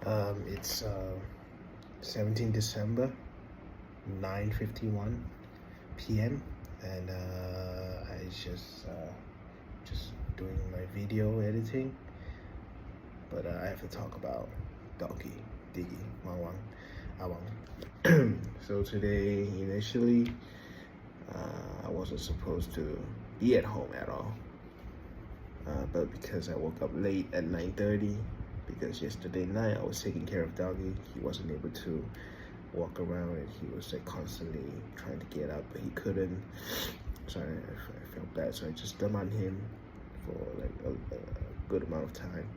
It's 17 December, 9:51 p.m. and I just doing my video editing, but I have to talk about Doggy, Diggy, Wang Awang. So today, initially, I wasn't supposed to be at home at all, but because I woke up late at 9:30, because yesterday night I was taking care of Doggy, he wasn't able to walk around and he was like constantly trying to get up, but he couldn't. So I felt bad, so I just dumped on him for like a good amount of time.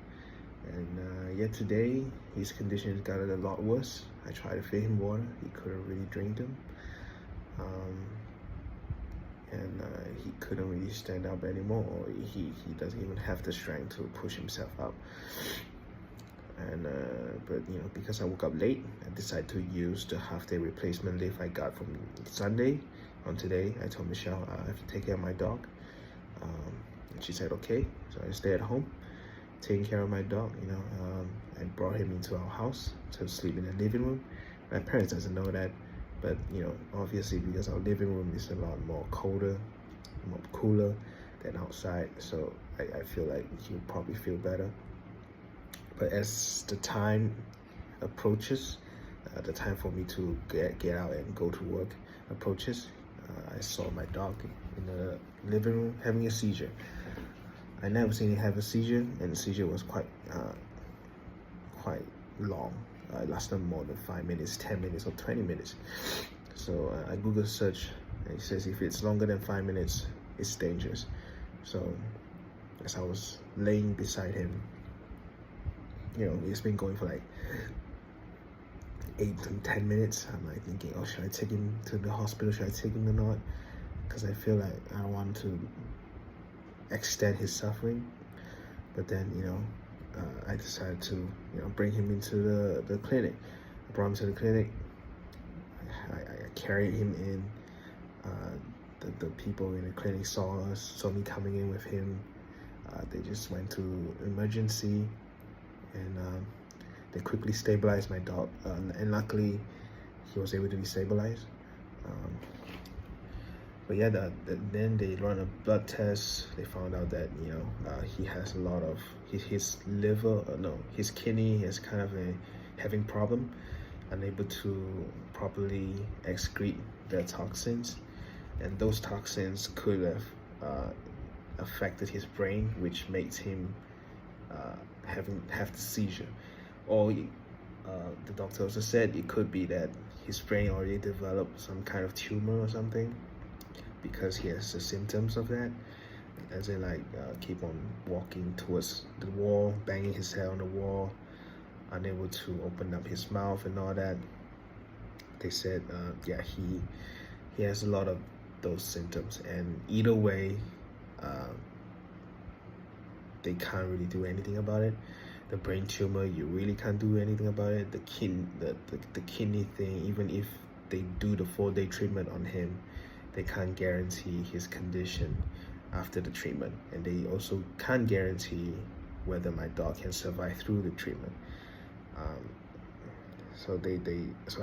And yet today, his conditions got a lot worse. I tried to feed him water, he couldn't really drink them. And he couldn't really stand up anymore. He doesn't even have the strength to push himself up. And but because I woke up late, I decided to use the half-day replacement leave I got from Sunday on today. I told Michelle I have to take care of my dog, and she said okay. So I stay at home taking care of my dog. I brought him into our house to sleep in the living room. My parents doesn't know that, but obviously because our living room is a lot more colder, more cooler than outside, so I feel like he'll probably feel better. But as the time approaches, the time for me to get out and go to work approaches, I saw my dog in the living room having a seizure. I never seen him have a seizure, and the seizure was quite long. It lasted more than 5 minutes, 10 minutes, or 20 minutes. So I Google search, and it says if it's longer than 5 minutes, it's dangerous. So as I was laying beside him, it's been going for like 8 to 10 minutes. I'm like thinking, oh, should I take him to the hospital? Should I take him or not? Because I feel like I don't want to extend his suffering. But then, I decided to, bring him into the clinic. I brought him to the clinic. I carried him in. The people in the clinic saw me coming in with him. They just went to emergency, and they quickly stabilized my dog. And luckily, he was able to be stabilized. But yeah, then they run a blood test. They found out that he has a lot of his liver, his kidney is kind of having problem, unable to properly excrete the toxins, and those toxins could have affected his brain, which makes him have the seizure. Or the doctor also said it could be that his brain already developed some kind of tumor or something, because he has the symptoms of that, as in like keep on walking towards the wall, banging his head on the wall, unable to open up his mouth and all that. They said yeah, he has a lot of those symptoms, and either way they can't really do anything about it. The brain tumor, you really can't do anything about it. The kidney thing, even if they do the 4-day treatment on him, they can't guarantee his condition after the treatment, and they also can't guarantee whether my dog can survive through the treatment. So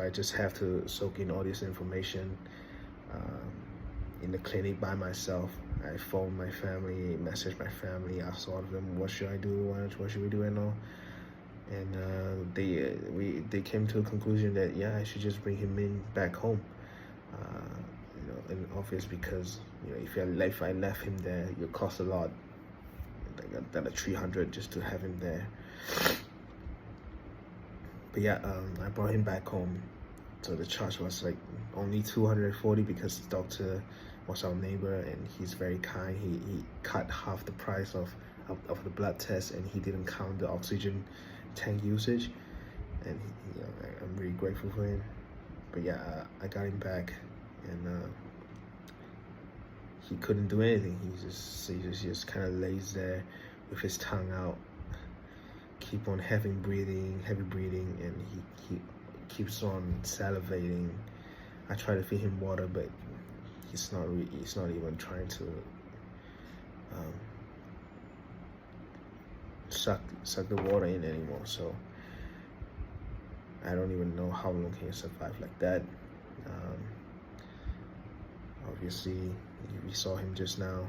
I just have to soak in all this information in the clinic by myself. I phoned my family, messaged my family, asked all of them, what should I do, what should we do, and all. And they came to a conclusion that yeah, I should just bring him back home. In the office, because if I left him there, it would cost a lot, like another 300 just to have him there. But yeah, I brought him back home, so the charge was like only 240, because the doctor was our neighbor and he's very kind. He cut half the price of the blood test, and he didn't count the oxygen tank usage, and I'm really grateful for him. But yeah, I got him back, and he couldn't do anything. He just kind of lays there with his tongue out, keep on heavy breathing, and he keeps on salivating. I try to feed him water, but he's not even trying to suck the water in anymore. So I don't even know how long he survive like that. Um, Obviously, we saw him just now.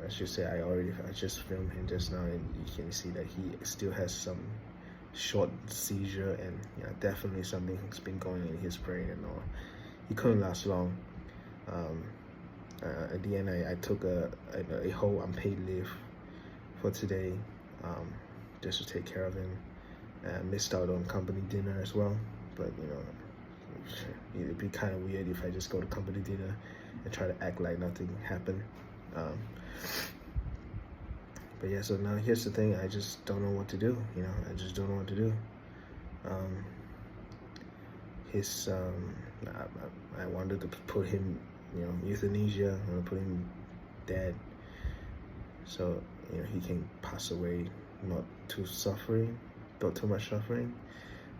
I should say I just filmed him just now, and you can see that he still has some short seizure, and definitely something's been going on in his brain and all. He couldn't last long. Um, at the end, I took a whole unpaid leave for today, just to take care of him. I missed out on company dinner as well, but it'd be kind of weird if I just go to company dinner and try to act like nothing happened. But yeah, so now here's the thing, I just don't know what to do. I just don't know what to do. I wanted to put him, euthanasia. I want to put him dead, so he can pass away, not too much suffering.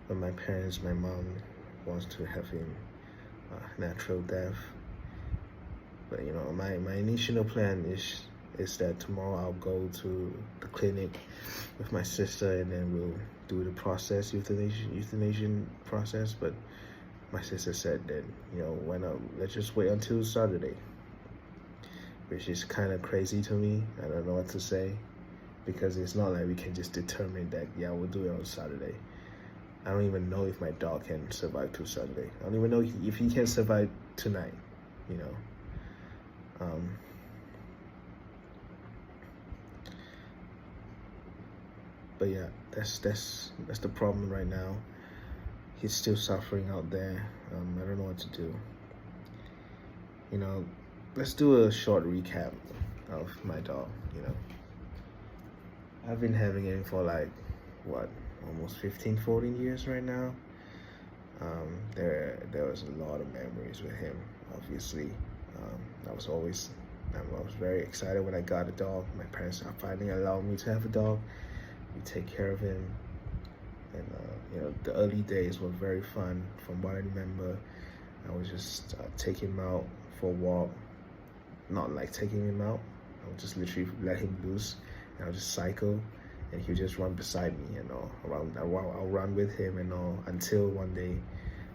But my parents, my mom wants to have him natural death. But my initial plan is that tomorrow I'll go to the clinic with my sister, and then we'll do the process, euthanasia process. But my sister said that why not, let's just wait until Saturday, which is kind of crazy to me. I don't know what to say, because it's not like we can just determine that we'll do it on Saturday. I don't even know if my dog can survive till Saturday. I don't even know if he can survive tonight. But yeah, that's the problem right now. He's still suffering out there. I don't know what to do. Let's do a short recap of my dog. I've been having him for like almost 15-14 years right now. There was a lot of memories with him, obviously. I was very excited when I got a dog. My parents finally allowed me to have a dog. We take care of him, and the early days were very fun. From what I remember, I would just take him out for a walk. Not like taking him out, I would just literally let him loose, and I'll just cycle, and he'll just run beside me, I'll run with him and all, until one day,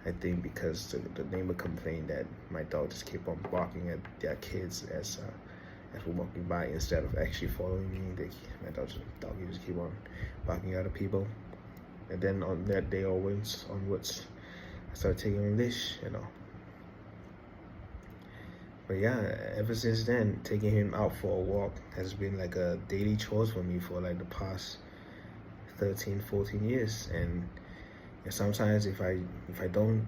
I think because the neighbor complained that my dog just kept on barking at their kids as we're walking by, instead of actually following me. My dog just keep on barking at other people. And then on that day onwards, I started taking him on leash, But yeah, ever since then, taking him out for a walk has been like a daily chore for me for like the past 13-14 years. And sometimes if I don't,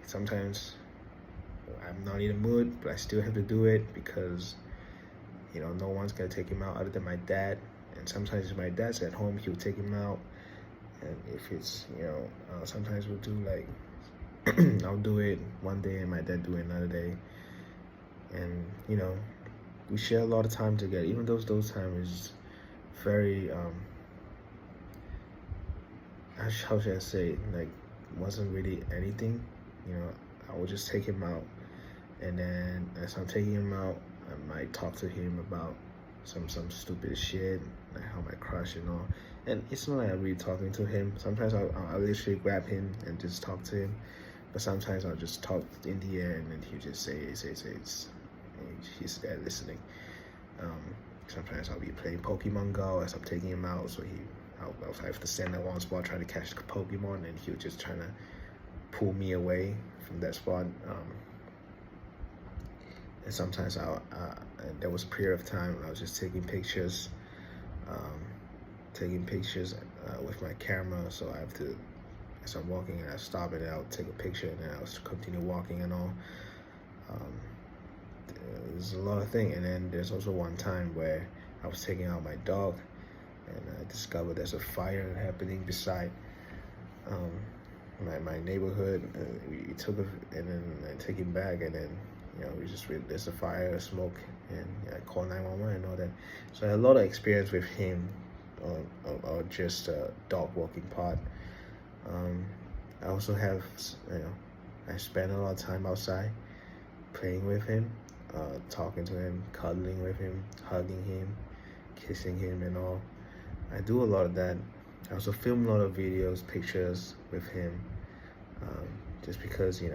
sometimes I'm not in the mood, but I still have to do it, because no one's gonna take him out other than my dad. And sometimes if my dad's at home, he'll take him out. And if it's sometimes we'll do like I'll do it one day and my dad do it another day. And we share a lot of time together, even though those times is very how should I say it? Like, wasn't really anything. I would just take him out, and then as I'm taking him out, I might talk to him about some stupid shit, like how my crush and all. And it's not like I'm really talking to him. Sometimes I'll literally grab him and just talk to him, but sometimes I'll just talk in the air, and then he'll just say, and he's there listening. Sometimes I'll be playing Pokemon Go as I'm taking him out, so I'll have to stand at one spot trying to catch the Pokemon, and he'll just trying to pull me away from that spot. And sometimes there was a period of time when I was just taking pictures with my camera. So I have to, as I'm walking, and I stop and I'll take a picture, and then I'll continue walking and all. There's a lot of things. And then there's also one time where I was taking out my dog, and I discovered there's a fire happening beside my neighborhood. We took it, and then I take him back, and then there's a fire, smoke, and I call 911 and all that. So I had a lot of experience with him or just dog walking part. I also have, I spend a lot of time outside playing with him, talking to him, cuddling with him, hugging him, kissing him and all. I do a lot of that, I also film a lot of videos, pictures with him, just because he's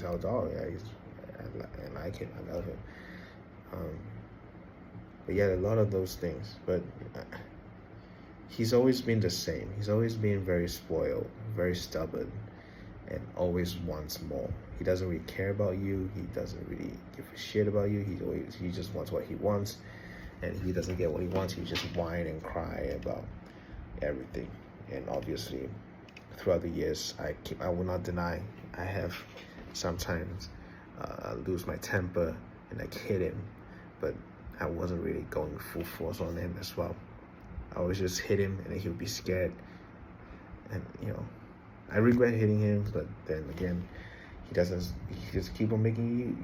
our dog. Yeah, I like him. I love him. But yeah, a lot of those things. But he's always been the same. He's always been very spoiled, very stubborn, and always wants more. He doesn't really care about you. He doesn't really give a shit about you. He just wants what he wants, and if he doesn't get what he wants, he just whine and cry about everything. And obviously, throughout the years, I will not deny I have sometimes lose my temper and like hit him, but I wasn't really going full force on him as well. I was just hit him and then he would be scared, and I regret hitting him, but then again, he just keep on making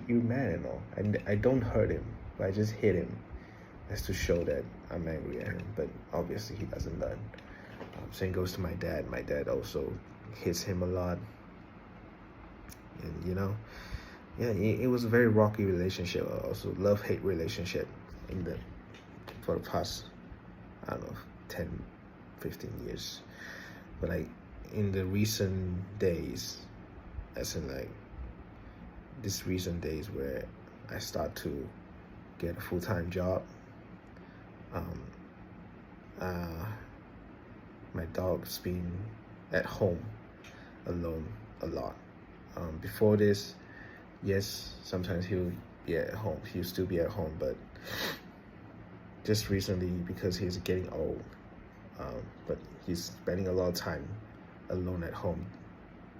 you mad and all. I don't hurt him, but I just hit him as to show that I'm angry at him, but obviously he doesn't learn. Same goes to my dad. My dad also hits him a lot, and yeah, it was a very rocky relationship, also love-hate relationship for the past, I don't know, 10, 15 years. But like in the recent days, as in like this recent days where I start to get a full-time job, my dog's been at home alone a lot. Before this, yes, sometimes he'll be at home. He'll still be at home, but just recently, because he's getting old, but he's spending a lot of time alone at home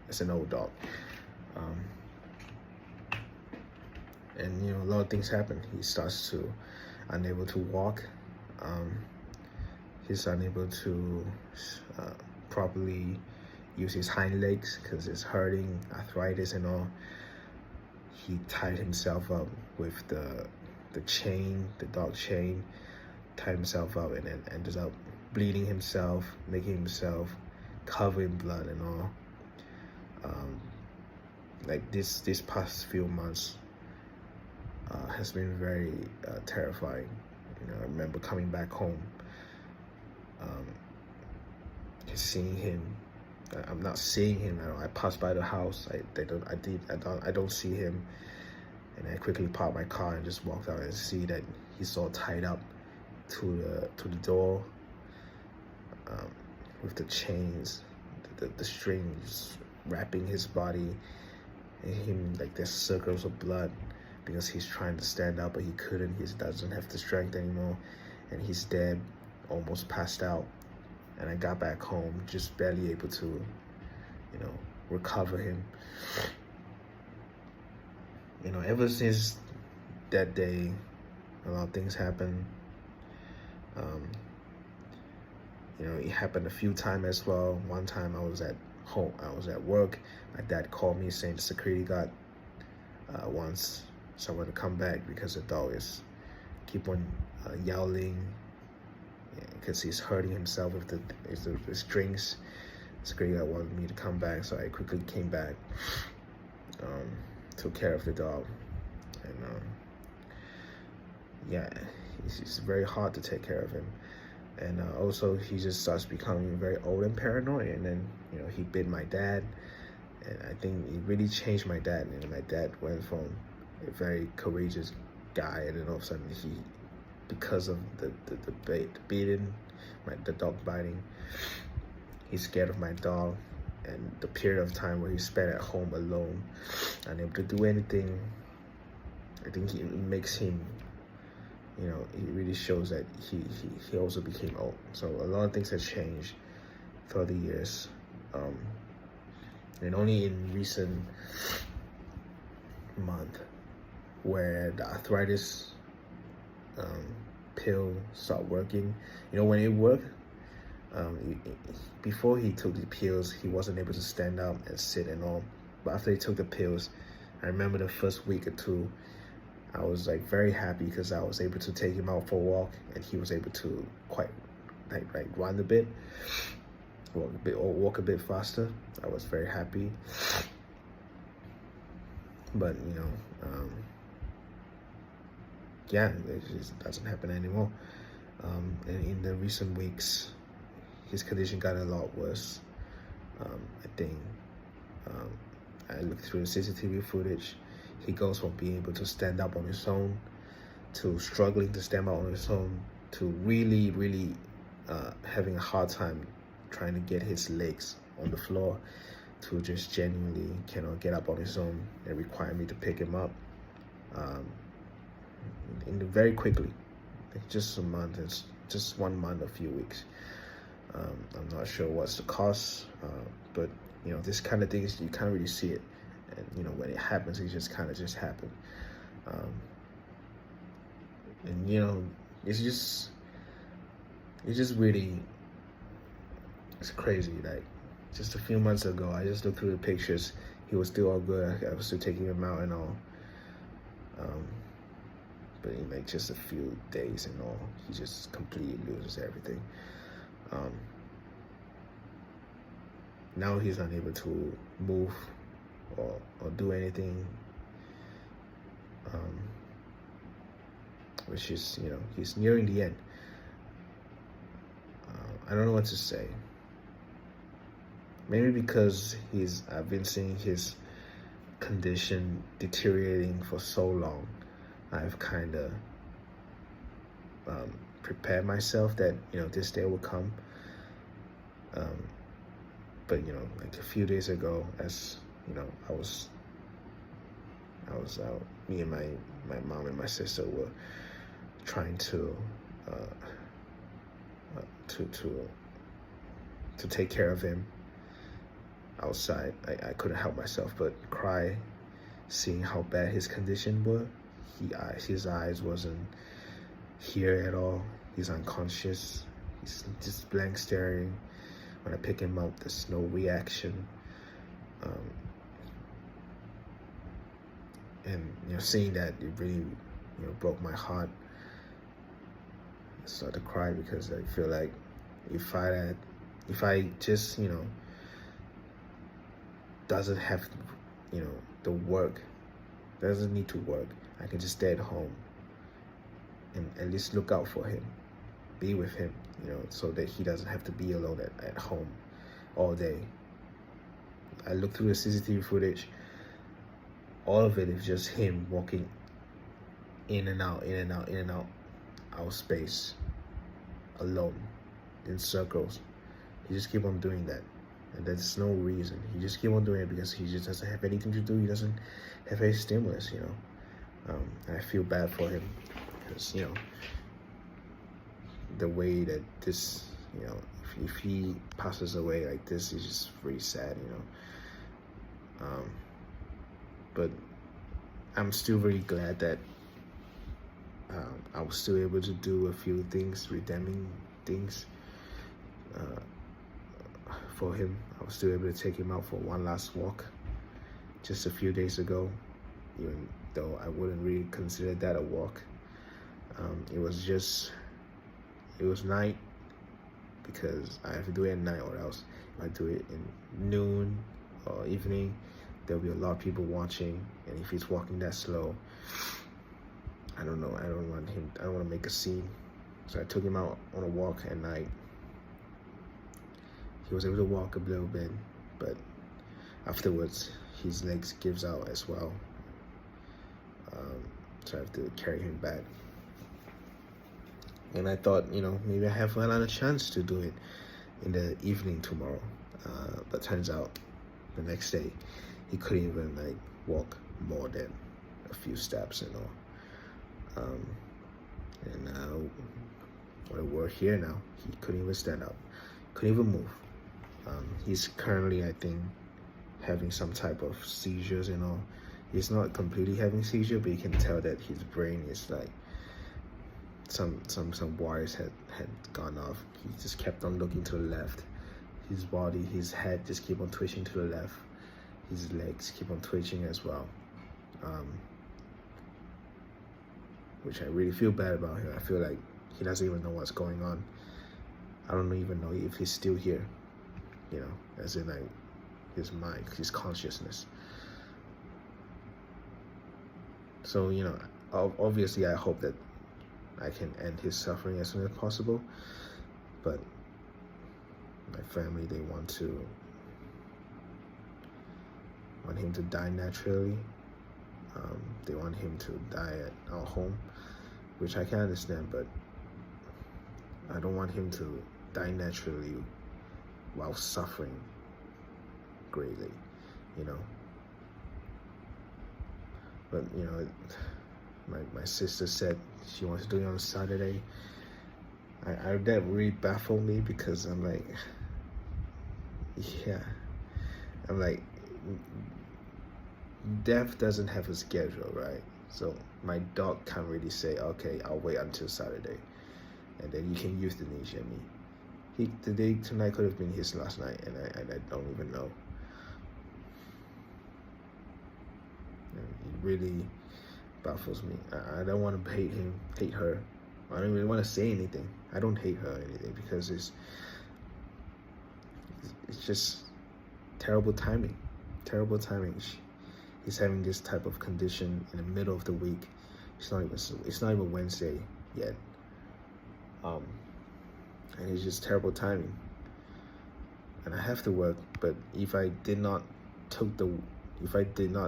as an old dog. And a lot of things happen. He starts to unable to walk. He's unable to properly use his hind legs because it's hurting, arthritis and all. He tied himself up with the chain, the dog chain, tied himself up and then ended up bleeding himself, making himself covered in blood and all. Like this past few months has been very terrifying. I remember coming back home, seeing him. I'm not seeing him. I pass by the house. I don't see him, and I quickly parked my car and just walked out and see that he's all tied up to the door with the chains, the strings wrapping his body, and him like there's circles of blood because he's trying to stand up but he couldn't. He doesn't have the strength anymore, and he's dead, almost passed out. And I got back home just barely able to, recover him. Ever since that day, a lot of things happened. It happened a few times as well. One time I was at home, I was at work. My dad called me saying the security guard wants someone to come back because the dog is keep on yowling because he's hurting himself with the strings. Security guard wanted me to come back, so I quickly came back, took care of the dog, and yeah, it's very hard to take care of him. And also he just starts becoming very old and paranoid, and then he bit my dad, and I think it really changed my dad. My dad went from a very courageous guy, and then all of a sudden because of the beating, the dog biting, he's scared of my dog, and the period of time where he spent at home alone, unable to do anything. I think it makes him, it really shows that he also became old. So a lot of things have changed throughout the years, and only in recent month where the arthritis pill stopped working. When it worked, before he took the pills, he wasn't able to stand up and sit and all. But after he took the pills, I remember the first week or two, I was like very happy because I was able to take him out for a walk, and he was able to quite like run a bit, walk a bit faster. I was very happy. But yeah, it just doesn't happen anymore. And in the recent weeks, his condition got a lot worse. I think I looked through the CCTV footage. He goes from being able to stand up on his own to struggling to stand up on his own to really, really having a hard time trying to get his legs on the floor to just genuinely cannot get up on his own and require me to pick him up very quickly. Just a month, it's just 1 month, a few weeks. I'm not sure what's the cause, but this kind of things, you can't really see it. And when it happens, it just kind of just happened. And it's just really, it's crazy. Like, just a few months ago, I just looked through the pictures. He was still all good. I was still taking him out and all. But in like just a few days and all, he just completely loses everything. Now he's unable to move or do anything. Which is, he's nearing the end. I don't know what to say. Maybe because I've been seeing his condition deteriorating for so long, I've kind of prepared myself that this day will come. But like a few days ago, as I was out. Me and my mom and my sister were trying to take care of him outside. I couldn't help myself but cry, seeing how bad his condition was. His eyes wasn't here at all. He's unconscious. He's just blank staring. When I pick him up, there's no reaction. And seeing that, it really broke my heart. I started to cry because I feel like if I just doesn't have the work, doesn't need to work, I can just stay at home and at least look out for him, be with him, so that he doesn't have to be alone at home all day. I looked through the CCTV footage. All of it is just him walking in and out, in and out, in and out, our space, alone, in circles. He just keep on doing that. And there's no reason. He just keep on doing it because he just doesn't have anything to do. He doesn't have any stimulus, I feel bad for him because, the way that this, if he passes away like this, is just really sad, But I'm still really glad that I was still able to do a few things, redeeming things for him. I was still able to take him out for one last walk just a few days ago, even though I wouldn't really consider that a walk. It was night because I have to do it at night, or else if I do it in noon or evening, there'll be a lot of people watching, and if he's walking that slow, I don't know, I don't want to make a scene. So I took him out on a walk at night. He was able to walk a little bit, but afterwards his legs gives out as well. So I have to carry him back. And I thought, maybe I have another chance to do it in the evening tomorrow. But turns out the next day, he couldn't even walk more than a few steps and all. And now, when we're here now, he couldn't even stand up, couldn't even move. He's currently, I think, having some type of seizures and all. He's not completely having seizure, but you can tell that his brain is like some wires had gone off. He just kept on looking to the left. His body, his head just keep on twitching to the left. His legs keep on twitching as well. Which I really feel bad about him. I feel like he doesn't even know what's going on. I don't even know if he's still here, as in his mind, his consciousness. So, obviously I hope that I can end his suffering as soon as possible. But my family, they want him to die naturally. They want him to die at our home, which I can understand, but I don't want him to die naturally while suffering greatly, you know. But, you know, my sister said she wants to do it on Saturday. That really baffled me, because I'm like, yeah, I'm like, death doesn't have a schedule, right? So my dog can't really say, okay, I'll wait until Saturday, and then you can euthanasia me. Tonight could have been his last night, and I don't even know. And it really baffles me. I don't want to hate her. I don't even want to say anything. I don't hate her or anything, because it's just terrible timing. Terrible timing. He's having this type of condition in the middle of the week. It's not even Wednesday yet. And it's just terrible timing. And I have to work, but if I did not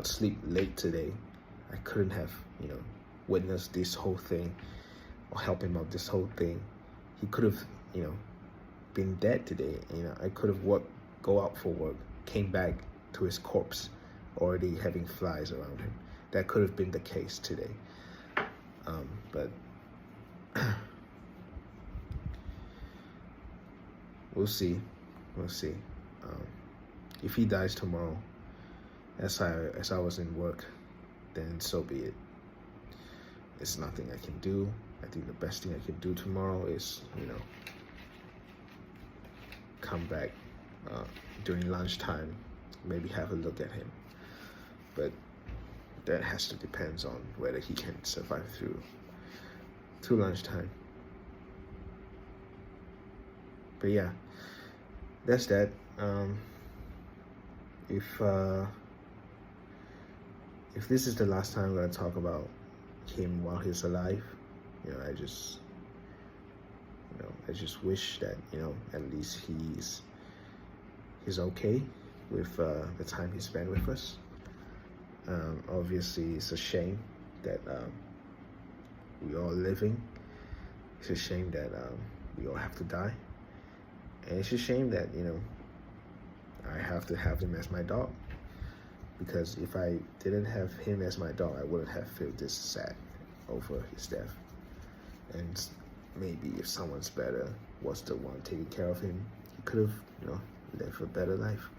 sleep late today, I couldn't have, you know, witnessed this whole thing or help him out this whole thing. He could have, you know, been dead today. You know, I could have go out for work, came back to his corpse already having flies around him. That could have been the case today. But we'll see. If he dies tomorrow, as I was in work, then so be it. It's nothing I can do. I think the best thing I can do tomorrow is, you know, come back during lunchtime, maybe have a look at him. But that has to depend on whether he can survive through lunchtime. But yeah, that's that. If this is the last time I'm gonna talk about him while he's alive, you know, I just wish that, you know, at least he's okay with the time he spent with us. Obviously, it's a shame that we all living. It's a shame that we all have to die, and it's a shame that, you know, I have to have him as my dog. Because if I didn't have him as my dog, I wouldn't have felt this sad over his death. And maybe if someone's better was the one taking care of him, he could have, you know, lived a better life.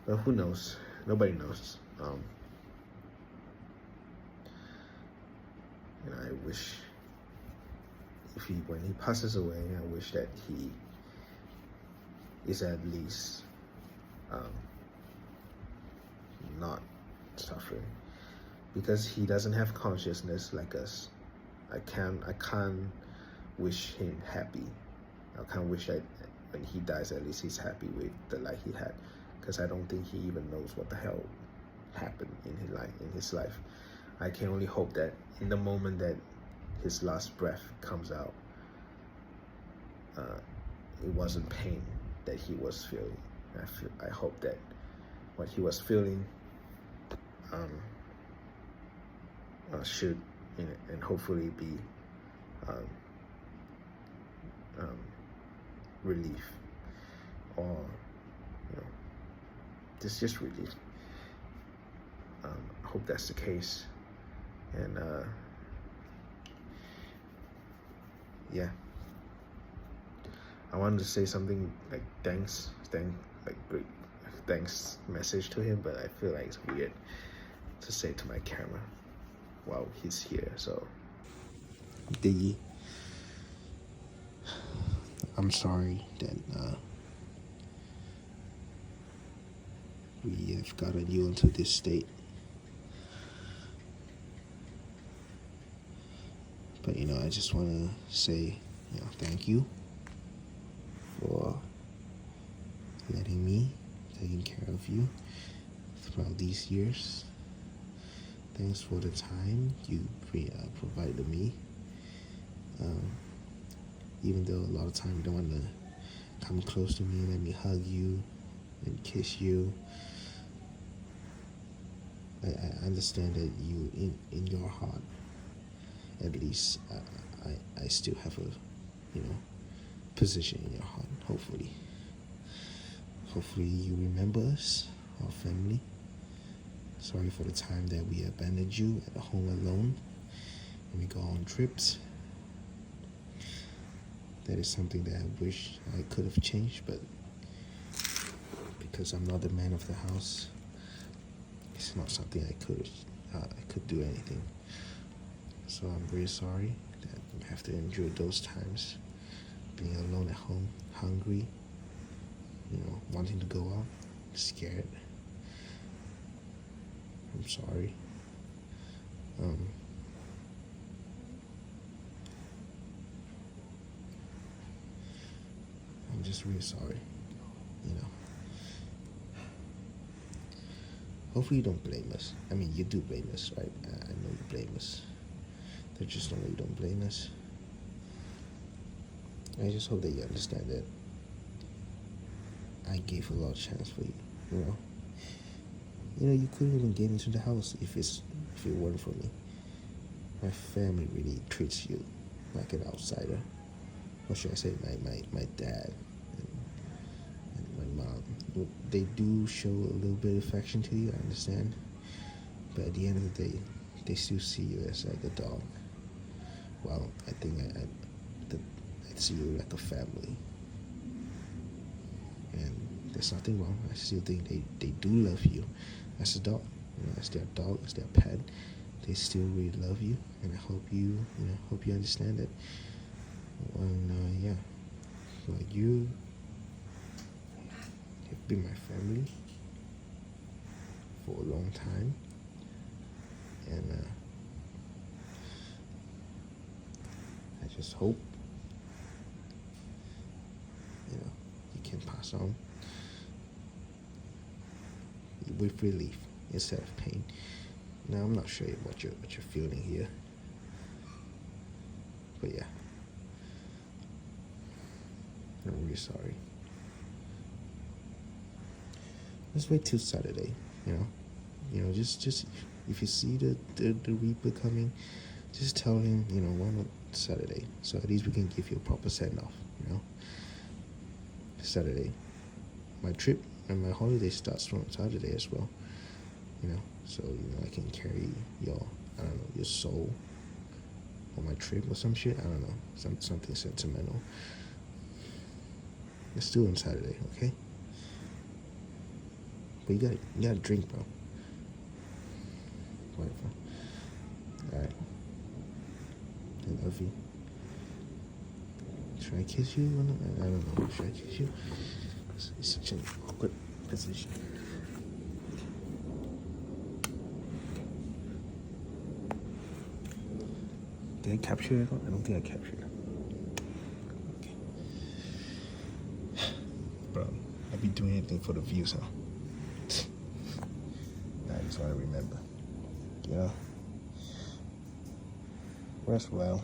But who knows? Nobody knows. And I wish, when he passes away, I wish that he is at least not suffering, because he doesn't have consciousness like us. I can't wish him happy. I can't wish that when he dies, at least he's happy with the life he had, because I don't think he even knows what the hell happened in his life. I can only hope that in the moment that his last breath comes out, it wasn't pain that he was feeling. I hope that what he was feeling should, you know, and hopefully be relief, or, you know, just relief. I hope that's the case. And yeah, I wanted to say something like thanks message to him, but I feel like it's weird to say to my camera while he's here. So I'm sorry that we have gotten you into this state. But, you know, I just want to say, you know, thank you for letting me taking care of you throughout these years. Thanks for the time you provided me. Even though a lot of time you don't want to come close to me, let me hug you and kiss you. I understand that you, in your heart, at least, I still have a, position in your heart. Hopefully you remember us, our family. Sorry for the time that we abandoned you at home alone, and we go on trips. That is something that I wish I could have changed, but because I'm not the man of the house, it's not something I could do anything. So I'm very sorry that you have to endure those times, being alone at home, hungry, wanting to go out, scared. I'm sorry. I'm just really sorry, Hopefully you don't blame us. I mean, you do blame us, right? I know you blame us. There's just no way you don't blame us. I just hope that you understand that I gave a lot of chance for you, you couldn't even get into the house if it weren't for me. My family really treats you like an outsider. Or should I say my dad and my mom. They do show a little bit of affection to you, I understand. But at the end of the day, they still see you as like a dog. Well, I think I'd see you like a family. And there's nothing wrong. I still think they do love you as a dog. As their dog, as their pet. They still really love you, and I hope you understand that. So you have been my family for a long time, and I just hope you can pass on with relief instead of pain. Now I'm not sure what you're feeling here, but yeah, I'm really sorry. Let's wait till Saturday. Just if you see the Reaper coming, just tell him why not Saturday, so at least we can give you a proper send off. Saturday, my trip and my holiday starts from Saturday as well. So I can carry your soul on my trip or some shit. I don't know, something sentimental. Let's do it on Saturday, okay? But you gotta drink, bro. Whatever. Alright. I love you. Should I kiss you? I don't know. Should I kiss you? It's such an awkward position. Did I capture it? I don't think I captured it. Okay. Bro, I be doing anything for the views, huh? I just want to remember. Rest well.